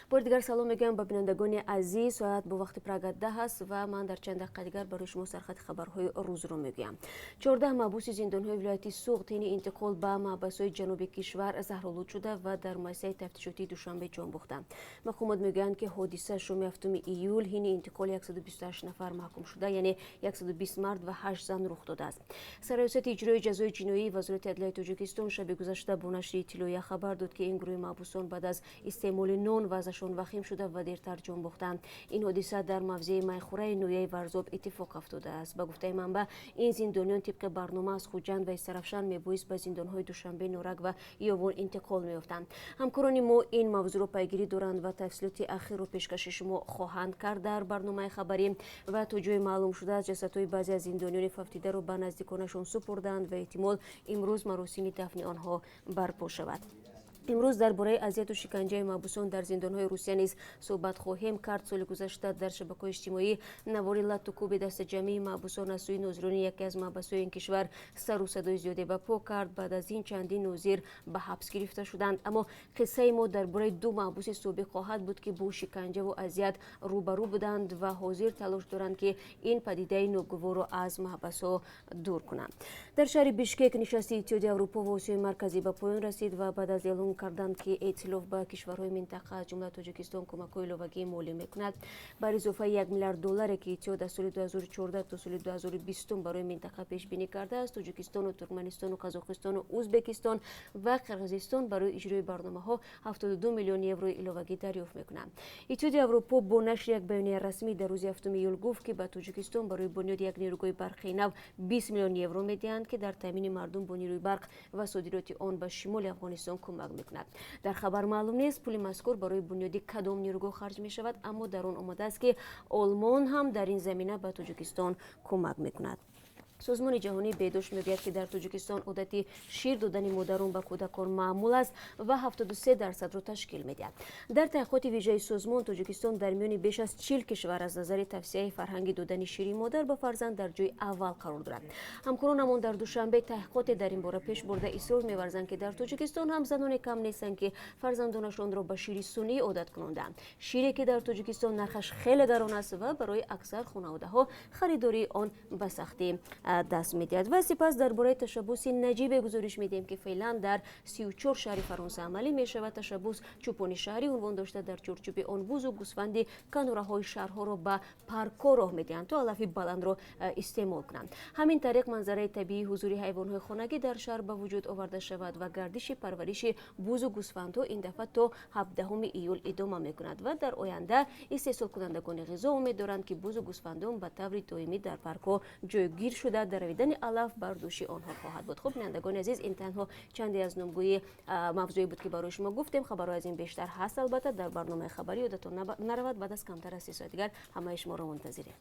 بار دیگر سلام میگم به بینندگان عزیز. ساعت با وقت پراگنده هست و من در چند دقیقه دیگر برای شما سرخط خبرهای روز رو میگم. 14 محبوس زندانهای ولایتی سوخت انتقال به محبس‌های جنوبی کشور زهرآلود شده و در مؤسسه تفتیشاتی دوشنبه جان باختند. مقامات میگویند که حادثه شام 7 ایول هین انتقال 128 نفر محکوم شده، یعنی 120 مرد و 8 زن رخ داده است. سرایت اجرای جزای جنایی وزارت عدلیه تاجیکستان شب گذشته با نشر اطلاعیه خبر داد که این گروه محبوسان بعد از استعمال نان وضعشان وخیم شده و دیرتر جان باختند. این حادثه در موضع میخوره نویه ورزاب اتفاق افتاده است. با گفته منبع این زندانیان طبق برنامه از خوجند و استرافشان میبایست به زندانهای دوشنبه، نورک و یاون انتقال میافتند. همکاران ما این موضوع را پیگیری دارند و تفصیلات اخیر را پیشکش شما خواهند کرد در برنامه خبری. و تا جای معلوم شده از جسدهای بعضی از زندانیان فوتیده را به نزدیکانشان سپردند و احتمال امروز مراسم دفن آنها برپا شود. امروز درباره اذیت و شکنجه محبوسان در زندانهای روسیه نیز صحبت خواهیم کرد. سال گذشته در شبکه‌های اجتماعی نواری لط و کوب دست جمعی محبوسان از سوی ناظران یکی از محبس‌های این کشور سر و صدای زیادی به پا کرد. بعد از این چندین ناظر به حبس گرفته شدند. اما قصه ما درباره دو محبوس سابق خواهد بود که با شکنجه و اذیت روبرو بودند و حاضر تلاش دارند که این پدیده ناگوار را از محبس‌ها دور کنند. در شهر بیشکک نشست اتحادیه اروپا و آسیای مرکزی به پایان رسید و بعد از اعلام کردند که ائتلاف به کشورهای منطقه از جمله تاجیکستان کمک‌های الوگی مالی میکند. بر اضافه 1 میلیارد دلار که اتحاد از سال 2014 تا سال 2020 برای منطقه پیش بینی کرده است، تاجیکستان و ترکمنستان و قزاقستان و ازبکستان و قرقیزستان برای اجرای برنامه‌ها 72 میلیون یورو الوگی دریافت میکنند. اتحادیه اروپا با نشر یک بیانیه رسمی در روز 7 ایول گفت که به تاجیکستان برای بنیاد یک نیروگاه برقی نو 20 میلیون یورو میدهند که در تامین مردم با نیروی برق و صادرات آن به شمال افغانستان کمک میکند. در خبر معلوم نیست پول مذکور برای بنیاد کدام نیروگاه خرج می شود، اما در آن آمده است که آلمان هم در این زمینه به تاجیکستان کمک میکند. سازمان جهانی بهداشت میگوید که در تاجیکستان عادت شیر دادن مادران به کودکان معمول است و 73% را تشکیل میدهد. در تحقیقات ویژه سازمان، تاجیکستان در میان بیش از 40 کشور از نظر توسعه فرهنگ دادن شیر مادر به فرزند در جای اول قرار دارد. همکارانمان در دوشنبه تحقیقات در این باره پیش برده اصرار می‌ورزند که در تاجیکستان هم زنان کم نیستند که فرزندانشان را به شیر سنی عادت کناندند. شیری که در تاجیکستان نرخش خیلی گران است و برای اکثر خانواده‌ها خریداری آن به سختی دست می‌دهد. و سپس درباره تشبوس نجیب گزارش می‌دهیم که فعلا در 34 شهر فرانسه عملی می‌شود. تشبوس چوپان شهری عنوان داشته در چارچوب آن بوز و گوسفند کناره‌های شهرها را به پارک‌ها راه می‌دهند تا علف بلند را استعمال کنند. همین طریق منظره طبیعی حضور حیوانات خانگی در شهر به وجود آورده شود و گردش پرورش بوز و گوسفندها این دفعه تا 17 ایول ادامه می‌کند و در آینده استحصال کنندگان غذا امید دارند که بوز و گوسفندان به طور دائمی در پارک‌ها جایگیر شده در رویدن علف برداشت آنها خواهد بود. خب بینندگان عزیز، این تنها چندی از نمگوی موضوعی بود که برای شما گفتیم. خبرها از این بیشتر هست البته در برنامه خبری. یادتون نرود بعد از کمتر از 3 ساعت دیگر همه شما را منتظریم.